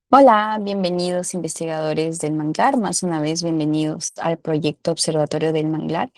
Hola, bienvenidos investigadores del Manglar, más una vez bienvenidos al proyecto Observatorio del Manglar.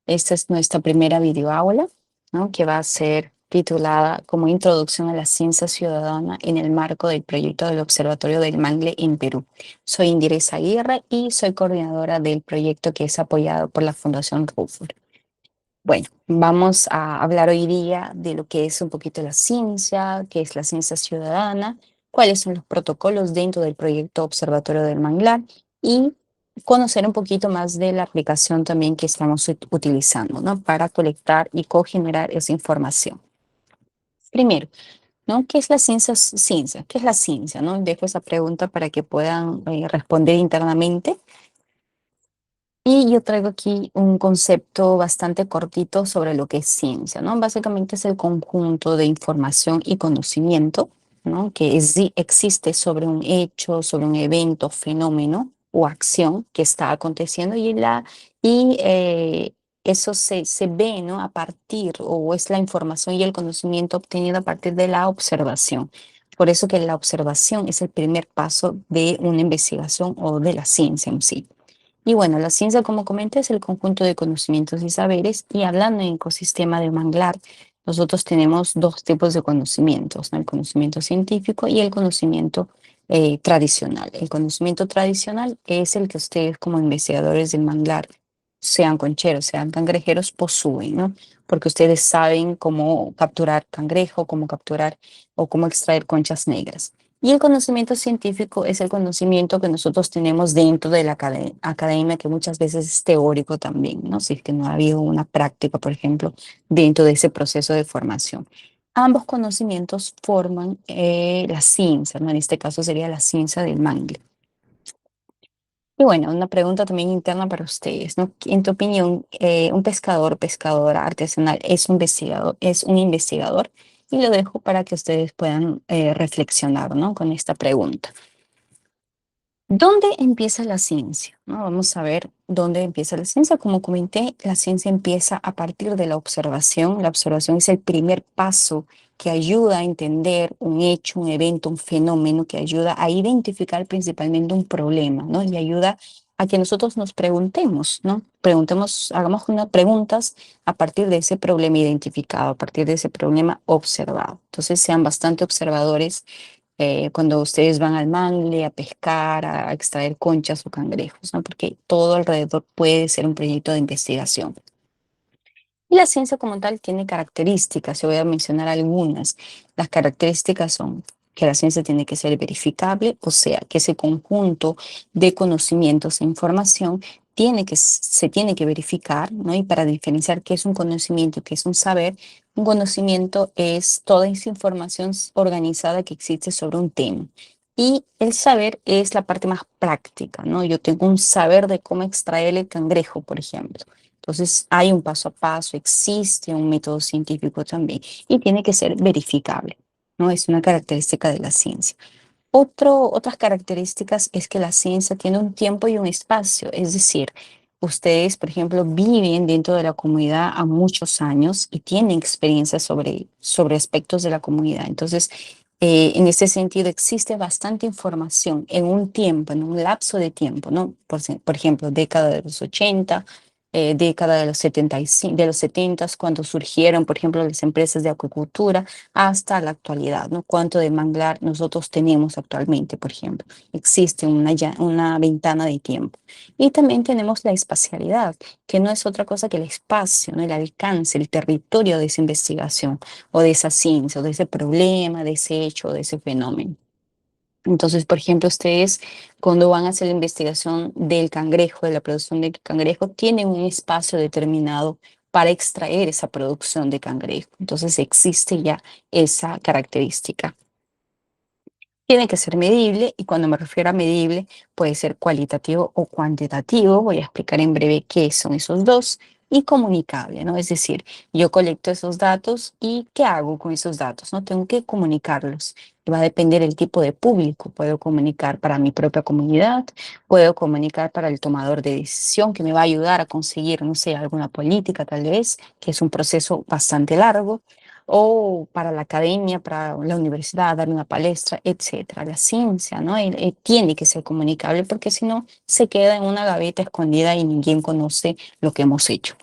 Esta es nuestra primera videoaula, ¿no? Que va a ser titulada como Introducción a la Ciencia Ciudadana en el marco del proyecto del Observatorio del Mangle en Perú. Soy Indira Aguirre y soy coordinadora del proyecto que es apoyado por la Fundación Rutherford. Bueno, vamos a hablar hoy día de lo que es un poquito la ciencia, qué es la ciencia ciudadana, cuáles son los protocolos dentro del proyecto Observatorio del Manglar y conocer un poquito más de la aplicación también que estamos utilizando, ¿no? Para colectar y cogenerar esa información. Primero, ¿no? ¿Qué es la ciencia? ¿Qué es la ciencia, no? Dejo esa pregunta para que puedan responder internamente. Y yo traigo aquí un concepto bastante cortito sobre lo que es ciencia, ¿no? Básicamente es el conjunto de información y conocimiento, ¿no? Que existe sobre un hecho, sobre un evento, fenómeno o acción que está aconteciendo y eso se ve, ¿no? A partir, o es la información y el conocimiento obtenido a partir de la observación. Por eso que la observación es el primer paso de una investigación o de la ciencia en sí. Y bueno, la ciencia, como comenté, es el conjunto de conocimientos y saberes. Y hablando en ecosistema de manglar, nosotros tenemos dos tipos de conocimientos, ¿no? El conocimiento científico y el conocimiento tradicional. El conocimiento tradicional es el que ustedes como investigadores del manglar, sean concheros, sean cangrejeros, poseen, ¿no? Porque ustedes saben cómo capturar cangrejo, cómo capturar o cómo extraer conchas negras. Y el conocimiento científico es el conocimiento que nosotros tenemos dentro de la academia, que muchas veces es teórico también, ¿no? Si es que no ha habido una práctica, por ejemplo, dentro de ese proceso de formación. Ambos conocimientos forman la ciencia, ¿no? En este caso sería la ciencia del mangle. Y bueno, una pregunta también interna para ustedes, ¿no? En tu opinión, un pescador, pescadora artesanal es un investigador, y lo dejo para que ustedes puedan reflexionar, ¿no? Con esta pregunta. ¿Dónde empieza la ciencia? ¿No? Vamos a ver dónde empieza la ciencia. Como comenté, la ciencia empieza a partir de la observación. La observación es el primer paso que ayuda a entender un hecho, un evento, un fenómeno, que ayuda a identificar principalmente un problema, ¿no? Y ayuda a que nosotros nos preguntemos, ¿no? Preguntemos, hagamos unas preguntas a partir de ese problema identificado, a partir de ese problema observado. Entonces, sean bastante observadores cuando ustedes van al mangle a pescar, a extraer conchas o cangrejos, ¿no? Porque todo alrededor puede ser un proyecto de investigación. Y la ciencia como tal tiene características, yo voy a mencionar algunas. Las características son que la ciencia tiene que ser verificable, o sea, que ese conjunto de conocimientos e información se tiene que verificar, ¿no? Y para diferenciar qué es un conocimiento y qué es un conocimiento es toda esa información organizada que existe sobre un tema. Y el saber es la parte más práctica, ¿no? Yo tengo un saber de cómo extraer el cangrejo, por ejemplo. Entonces, hay un paso a paso, existe un método científico también y tiene que ser verificable, ¿no? Es una característica de la ciencia. Otras características es que la ciencia tiene un tiempo y un espacio, es decir, ustedes, por ejemplo, viven dentro de la comunidad a muchos años y tienen experiencia sobre aspectos de la comunidad. Entonces, en ese sentido, existe bastante información en un tiempo, en un lapso de tiempo, ¿no? Por ejemplo, década de los 80, década de los 75, de los 70, cuando surgieron, por ejemplo, las empresas de acuicultura, hasta la actualidad, ¿no? ¿Cuánto de manglar nosotros tenemos actualmente, por ejemplo? Existe una ventana de tiempo. Y también tenemos la espacialidad, que no es otra cosa que el espacio, ¿no? El alcance, el territorio de esa investigación o de esa ciencia, o de ese problema, de ese hecho, o de ese fenómeno. Entonces, por ejemplo, ustedes cuando van a hacer la investigación del cangrejo, de la producción del cangrejo, tienen un espacio determinado para extraer esa producción de cangrejo. Entonces, existe ya esa característica. Tiene que ser medible, y cuando me refiero a medible, puede ser cualitativo o cuantitativo. Voy a explicar en breve qué son esos dos. Y comunicable, ¿no? Es decir, yo colecto esos datos y ¿qué hago con esos datos? ¿No? Tengo que comunicarlos. Y va a depender el tipo de público. Puedo comunicar para mi propia comunidad, puedo comunicar para el tomador de decisión que me va a ayudar a conseguir, no sé, alguna política tal vez, que es un proceso bastante largo, o para la academia, para la universidad, dar una palestra, etcétera. La ciencia, ¿no? Tiene que ser comunicable porque si no se queda en una gaveta escondida y ninguém conoce lo que hemos hecho.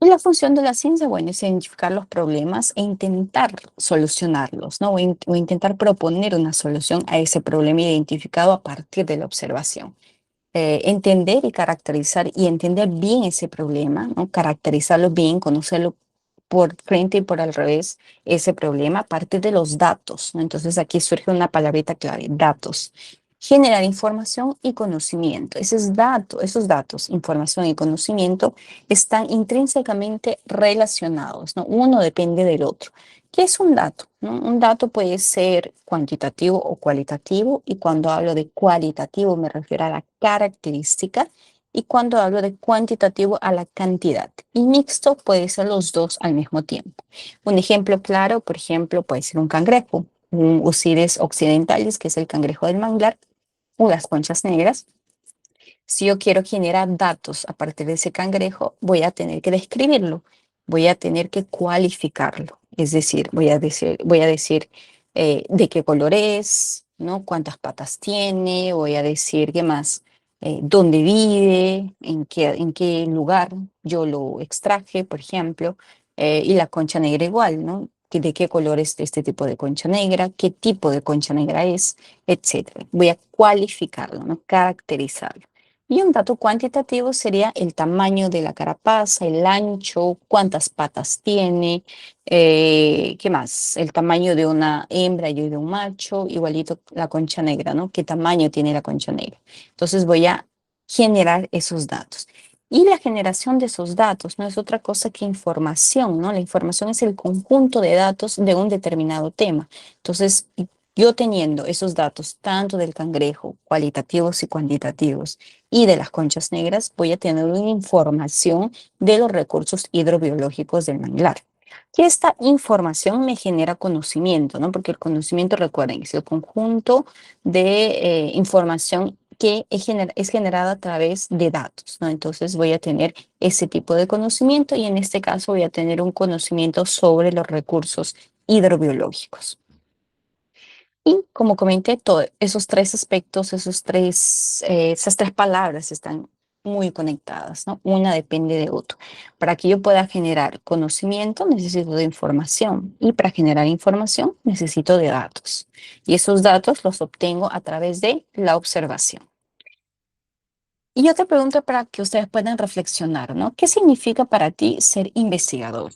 Y la función de la ciencia, bueno, es identificar los problemas e intentar solucionarlos, ¿no? O intentar proponer una solución a ese problema identificado a partir de la observación. Entender y caracterizar y entender bien ese problema, ¿no? Caracterizarlo bien, conocerlo por frente y por al revés, ese problema a partir de los datos, ¿no? Entonces aquí surge una palabrita clave, datos. Generar información y conocimiento. Esos datos, información y conocimiento están intrínsecamente relacionados, ¿no? Uno depende del otro. ¿Qué es un dato? ¿No? Un dato puede ser cuantitativo o cualitativo, y cuando hablo de cualitativo me refiero a la característica, y cuando hablo de cuantitativo a la cantidad. Y mixto puede ser los dos al mismo tiempo. Un ejemplo claro, por ejemplo, puede ser un cangrejo, un Ursides occidentalis, que es el cangrejo del manglar, o las conchas negras. Si yo quiero generar datos a partir de ese cangrejo, voy a tener que describirlo, voy a tener que cualificarlo. Es decir, voy a decir de qué color es, ¿no? Cuántas patas tiene, voy a decir qué más, dónde vive, en qué lugar yo lo extraje, por ejemplo, y la concha negra igual, ¿no? De qué color es este tipo de concha negra, qué tipo de concha negra es, etcétera. Voy a cualificarlo, ¿no? Caracterizarlo. Y un dato cuantitativo sería el tamaño de la carapaza, el ancho, cuántas patas tiene, ¿qué más? El tamaño de una hembra y de un macho, igualito la concha negra, ¿no? ¿Qué tamaño tiene la concha negra? Entonces voy a generar esos datos. Y la generación de esos datos no es otra cosa que información, ¿no? La información es el conjunto de datos de un determinado tema. Entonces, yo teniendo esos datos, tanto del cangrejo, cualitativos y cuantitativos, y de las conchas negras, voy a tener una información de los recursos hidrobiológicos del manglar. Y esta información me genera conocimiento, ¿no? Porque el conocimiento, recuerden, es el conjunto de información que es generada a través de datos, ¿no? Entonces voy a tener ese tipo de conocimiento, y en este caso voy a tener un conocimiento sobre los recursos hidrobiológicos. Y como comenté, esos tres aspectos, esas tres palabras están muy conectadas, ¿no? Una depende de otro. Para que yo pueda generar conocimiento, necesito de información. Y para generar información, necesito de datos. Y esos datos los obtengo a través de la observación. Y yo te pregunto para que ustedes puedan reflexionar, ¿no? ¿Qué significa para ti ser investigador?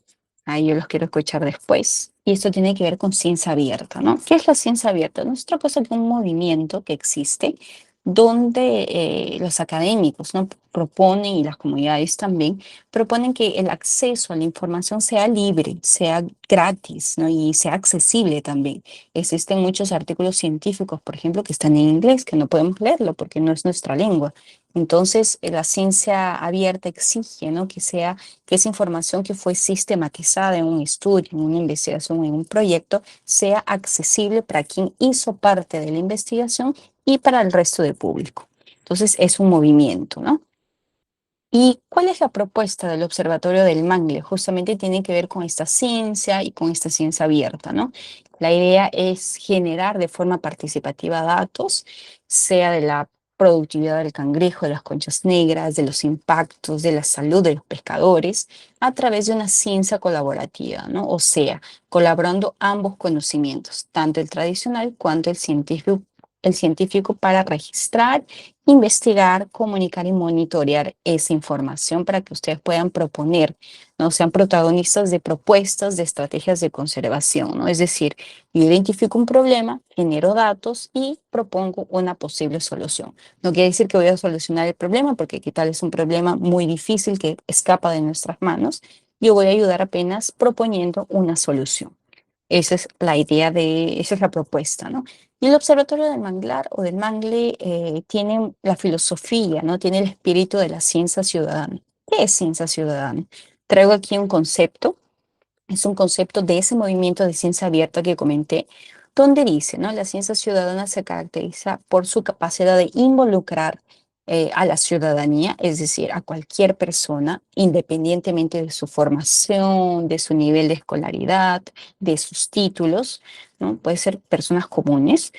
Ahí yo los quiero escuchar después. Y esto tiene que ver con ciencia abierta, ¿no? ¿Qué es la ciencia abierta? No es otra cosa que un movimiento que existe donde los académicos, ¿no? Proponen, y las comunidades también, proponen que el acceso a la información sea libre, sea gratis, ¿no? Y sea accesible también. Existen muchos artículos científicos, por ejemplo, que están en inglés, que no podemos leerlo porque no es nuestra lengua. Entonces, la ciencia abierta exige, ¿no? Que esa información que fue sistematizada en un estudio, en una investigación, en un proyecto, sea accesible para quien hizo parte de la investigación y para el resto del público. Entonces, es un movimiento, ¿no? ¿Y cuál es la propuesta del Observatorio del Mangle? Justamente tiene que ver con esta ciencia y con esta ciencia abierta, ¿no? La idea es generar de forma participativa datos, sea de la productividad del cangrejo, de las conchas negras, de los impactos, de la salud de los pescadores, a través de una ciencia colaborativa, ¿no? O sea, colaborando ambos conocimientos, tanto el tradicional cuanto el científico para registrar, investigar, comunicar y monitorear esa información para que ustedes puedan proponer, ¿no? Sean protagonistas de propuestas, de estrategias de conservación, ¿no? Es decir, yo identifico un problema, genero datos y propongo una posible solución. No quiere decir que voy a solucionar el problema, porque qué tal es un problema muy difícil que escapa de nuestras manos. Yo voy a ayudar apenas proponiendo una solución. Esa es la idea esa es la propuesta, ¿no? Y el Observatorio del Manglar o del Mangle tiene la filosofía, ¿no? Tiene el espíritu de la ciencia ciudadana. ¿Qué es ciencia ciudadana? Traigo aquí un concepto, es un concepto de ese movimiento de ciencia abierta que comenté, donde dice, ¿no? La ciencia ciudadana se caracteriza por su capacidad de involucrar, a la ciudadanía, es decir, a cualquier persona, independientemente de su formación, de su nivel de escolaridad, de sus títulos, ¿no? Puede ser personas comunes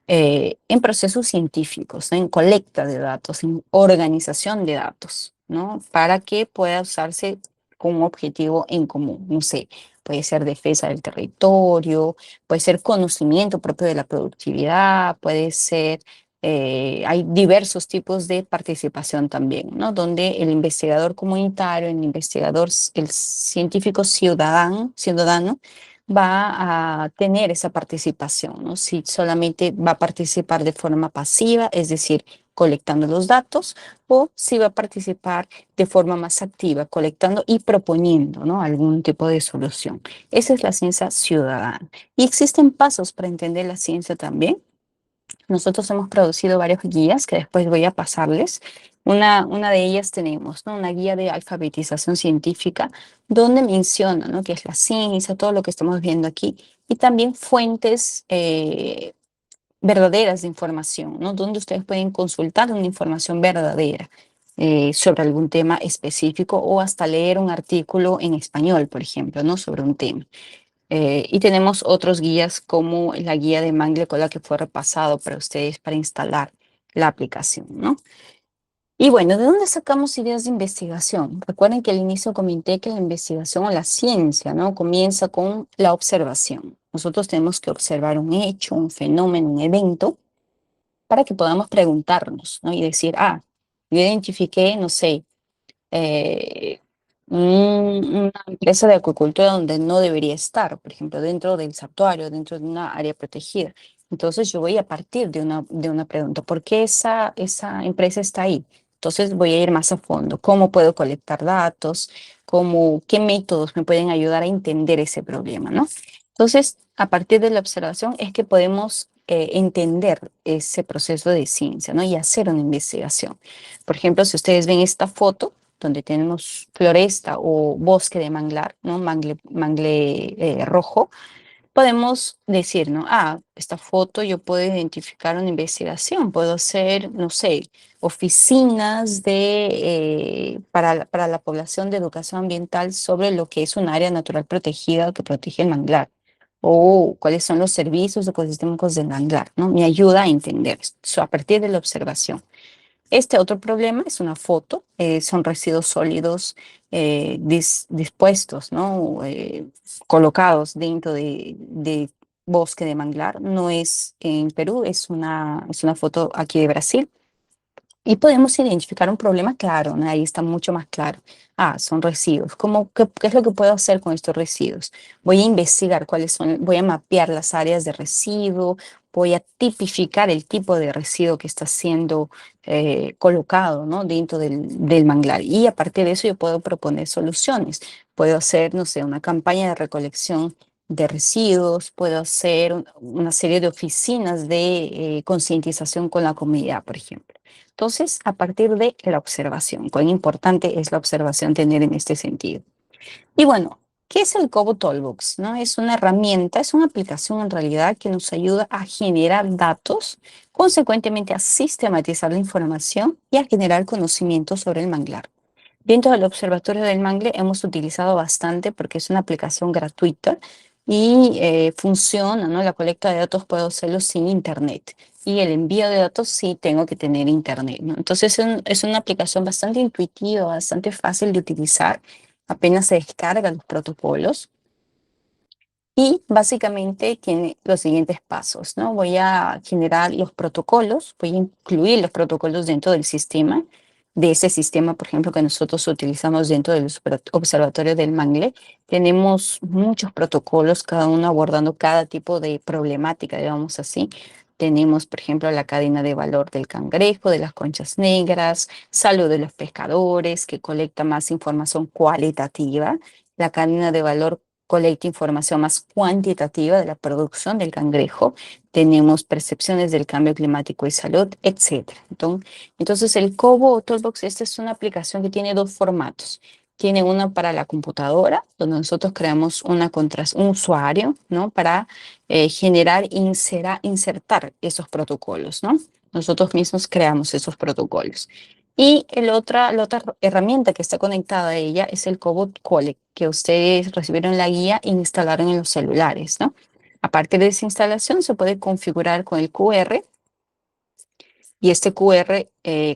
en procesos científicos, ¿no? En colecta de datos, en organización de datos, ¿no? Para que pueda usarse con un objetivo en común. No sé, puede ser defensa del territorio, puede ser conocimiento propio de la productividad, puede ser, hay diversos tipos de participación también, ¿no? Donde el investigador comunitario, el investigador, el científico ciudadano va a tener esa participación, ¿no? Si solamente va a participar de forma pasiva, es decir, colectando los datos, o si va a participar de forma más activa, colectando y proponiendo, ¿no? Algún tipo de solución. Esa es la ciencia ciudadana. Y existen pasos para entender la ciencia también. Nosotros hemos producido varias guías que después voy a pasarles. Una de ellas tenemos, ¿no? Una guía de alfabetización científica donde menciona, ¿no? qué es la ciencia, todo lo que estamos viendo aquí, y también fuentes verdaderas de información, ¿no? Donde ustedes pueden consultar una información verdadera sobre algún tema específico o hasta leer un artículo en español, por ejemplo, ¿no? Sobre un tema. Y tenemos otros guías como la guía de Mangle con la que fue repasado para ustedes para instalar la aplicación, ¿no? Y bueno, ¿de dónde sacamos ideas de investigación? Recuerden que al inicio comenté que la investigación o la ciencia, ¿no? Comienza con la observación. Nosotros tenemos que observar un hecho, un fenómeno, un evento, para que podamos preguntarnos, ¿no? Y decir, yo identifiqué, no sé, eh, una empresa de acuicultura donde no debería estar, por ejemplo, dentro del santuario, dentro de una área protegida. Entonces yo voy a partir de una pregunta, ¿por qué esa empresa está ahí? Entonces voy a ir más a fondo, ¿cómo puedo colectar datos? ¿Qué métodos me pueden ayudar a entender ese problema, ¿no? Entonces, a partir de la observación es que podemos entender ese proceso de ciencia, ¿no? Y hacer una investigación. Por ejemplo, si ustedes ven esta foto, donde tenemos floresta o bosque de manglar, ¿no? Mangle rojo, podemos decir, ¿no? Esta foto yo puedo identificar una investigación, puedo hacer, no sé, oficinas para la población de educación ambiental sobre lo que es un área natural protegida que protege el manglar, o cuáles son los servicios ecosistémicos del manglar, ¿no? Me ayuda a entender esto a partir de la observación. Este otro problema es una foto, son residuos sólidos dispuestos, ¿no? Colocados dentro de bosque de manglar. No es en Perú, es una foto aquí de Brasil. Y podemos identificar un problema claro, ¿no? Ahí está mucho más claro. Son residuos. ¿Qué es lo que puedo hacer con estos residuos? Voy a investigar cuáles son, voy a mapear las áreas de residuo, voy a tipificar el tipo de residuo que está siendo colocado, ¿no? Dentro del manglar. Y a partir de eso yo puedo proponer soluciones. Puedo hacer, no sé, una campaña de recolección de residuos, puedo hacer una serie de oficinas de concientización con la comunidad, por ejemplo. Entonces, a partir de la observación, cuán importante es la observación tener en este sentido. Y bueno, ¿qué es el Kobo Toolbox? ¿No? Es una herramienta, es una aplicación en realidad que nos ayuda a generar datos, consecuentemente a sistematizar la información y a generar conocimiento sobre el manglar. Dentro del Observatorio del Mangle hemos utilizado bastante porque es una aplicación gratuita y funciona, ¿no? La colecta de datos puedo hacerlo sin internet y el envío de datos sí tengo que tener internet, ¿no? Entonces es una aplicación bastante intuitiva, bastante fácil de utilizar. Apenas se descargan los protocolos y básicamente tiene los siguientes pasos, ¿no? Voy a generar los protocolos, voy a incluir los protocolos dentro del sistema, de ese sistema, por ejemplo, que nosotros utilizamos dentro del observatorio del Mangle. Tenemos muchos protocolos, cada uno abordando cada tipo de problemática, digamos así. Tenemos, por ejemplo, la cadena de valor del cangrejo, de las conchas negras, salud de los pescadores, que colecta más información cualitativa, la cadena de valor colecta información más cuantitativa de la producción del cangrejo, tenemos percepciones del cambio climático y salud, etcétera. Entonces el Kobo o Toolbox, esta es una aplicación que tiene dos formatos. tiene una para la computadora, donde nosotros creamos un usuario, ¿no? Para generar, insertar esos protocolos, ¿no? Nosotros mismos creamos esos protocolos. Y la otra herramienta que está conectada a ella es el Cobot Cole, que ustedes recibieron la guía e instalaron en los celulares, ¿no? A partir de esa instalación se puede configurar con el QR y este QR,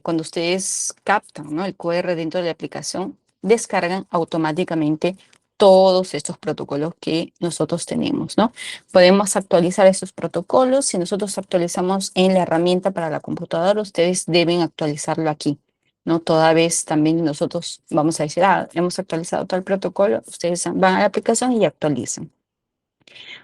cuando ustedes captan, ¿no? El QR dentro de la aplicación, descargan automáticamente todos estos protocolos que nosotros tenemos, ¿no? Podemos actualizar esos protocolos. Si nosotros actualizamos en la herramienta para la computadora, ustedes deben actualizarlo aquí, ¿no? Toda vez también nosotros vamos a decir, hemos actualizado todo el protocolo, ustedes van a la aplicación y actualizan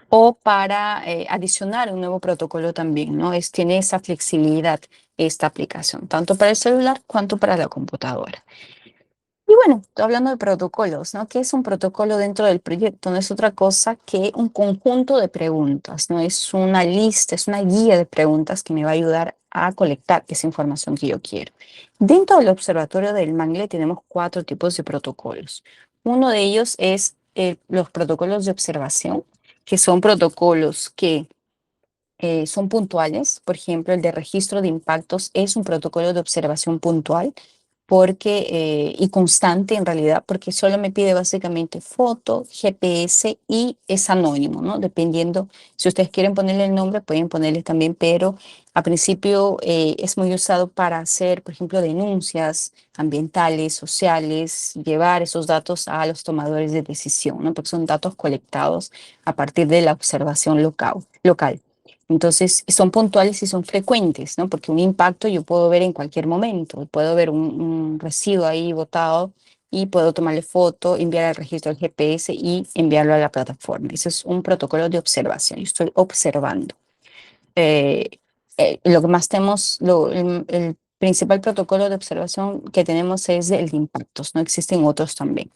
o para adicionar un nuevo protocolo también, ¿no? Tiene esa flexibilidad esta aplicación, tanto para el celular cuanto para la computadora. Y bueno, hablando de protocolos, ¿no? ¿Qué es un protocolo dentro del proyecto? No es otra cosa que un conjunto de preguntas, ¿no? Es una lista, es una guía de preguntas que me va a ayudar a colectar esa información que yo quiero. Dentro del observatorio del Mangle tenemos cuatro tipos de protocolos. Uno de ellos es los protocolos de observación, que son protocolos que son puntuales. Por ejemplo, el de registro de impactos es un protocolo de observación puntual y constante en realidad, porque solo me pide básicamente foto, GPS y es anónimo, ¿no? Dependiendo, si ustedes quieren ponerle el nombre, pueden ponerle también, pero a principio es muy usado para hacer, por ejemplo, denuncias ambientales, sociales, llevar esos datos a los tomadores de decisión, ¿no? Porque son datos colectados a partir de la observación local. Entonces, son puntuales y son frecuentes, ¿no? Porque un impacto yo puedo ver en cualquier momento. Puedo ver un residuo ahí botado y puedo tomarle foto, enviar al registro del GPS y enviarlo a la plataforma. Ese es un protocolo de observación. Yo estoy observando. Eh, lo que más tenemos, el principal protocolo de observación que tenemos es el de impactos, ¿no? Existen otros también.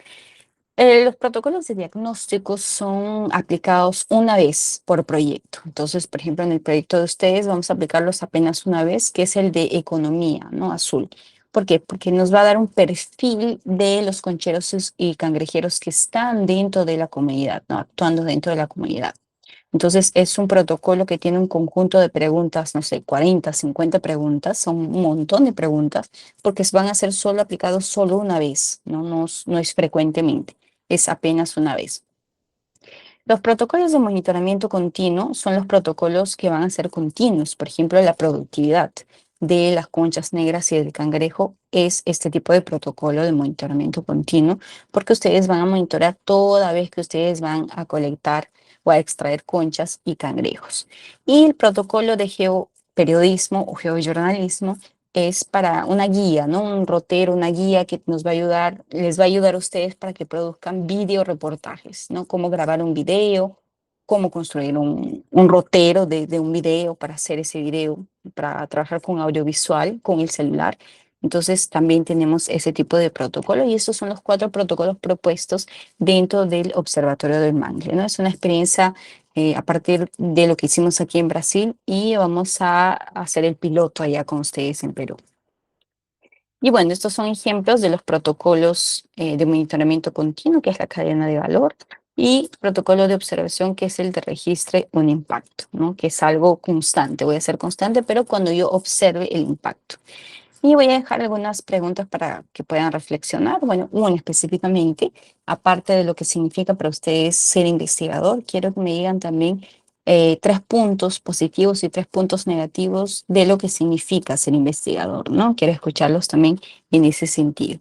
Los protocolos de diagnóstico son aplicados una vez por proyecto. Entonces, por ejemplo, en el proyecto de ustedes vamos a aplicarlos apenas una vez, que es el de economía, ¿no? Azul. ¿Por qué? Porque nos va a dar un perfil de los concheros y cangrejeros que están dentro de la comunidad, ¿no? Actuando dentro de la comunidad. Entonces, es un protocolo que tiene un conjunto de preguntas, no sé, 40, 50 preguntas, son un montón de preguntas, porque van a ser solo aplicados solo una vez, ¿no? No es frecuentemente, es apenas una vez. Los protocolos de monitoramiento continuo son los protocolos que van a ser continuos. Por ejemplo, la productividad de las conchas negras y del cangrejo es este tipo de protocolo de monitoramiento continuo, porque ustedes van a monitorear toda vez que ustedes van a colectar o a extraer conchas y cangrejos. Y el protocolo de geoperiodismo o geoyornalismo es para una guía, ¿no? Un rotero, una guía que nos va a ayudar, les va a ayudar a ustedes para que produzcan video reportajes, ¿no? Cómo grabar un video, cómo construir un rotero de un video para hacer ese video, para trabajar con audiovisual, con el celular. Entonces también tenemos ese tipo de protocolo y estos son los cuatro protocolos propuestos dentro del Observatorio del Mangle, ¿no? Es una experiencia a partir de lo que hicimos aquí en Brasil y vamos a hacer el piloto allá con ustedes en Perú. Y bueno, estos son ejemplos de los protocolos de monitoramiento continuo, que es la cadena de valor, y protocolo de observación, que es el de registre un impacto, ¿no? Que es algo constante. Voy a ser constante, pero cuando yo observe el impacto. Y voy a dejar algunas preguntas para que puedan reflexionar. Bueno, una específicamente, aparte de lo que significa para ustedes ser investigador, quiero que me digan también tres puntos positivos y tres puntos negativos de lo que significa ser investigador, ¿no? Quiero escucharlos también en ese sentido.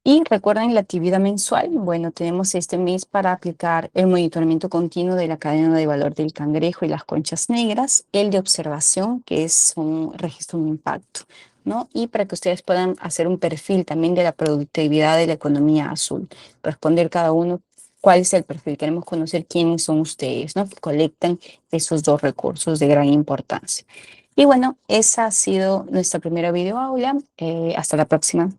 Y recuerden la actividad mensual. Bueno, tenemos este mes para aplicar el monitoramiento continuo de la cadena de valor del cangrejo y las conchas negras, el de observación, que es un registro de impacto, ¿no? Y para que ustedes puedan hacer un perfil también de la productividad de la economía azul, responder cada uno cuál es el perfil. Queremos conocer quiénes son ustedes, ¿no? Que colectan esos dos recursos de gran importancia. Y bueno, esa ha sido nuestra primera videoaula. Hasta la próxima.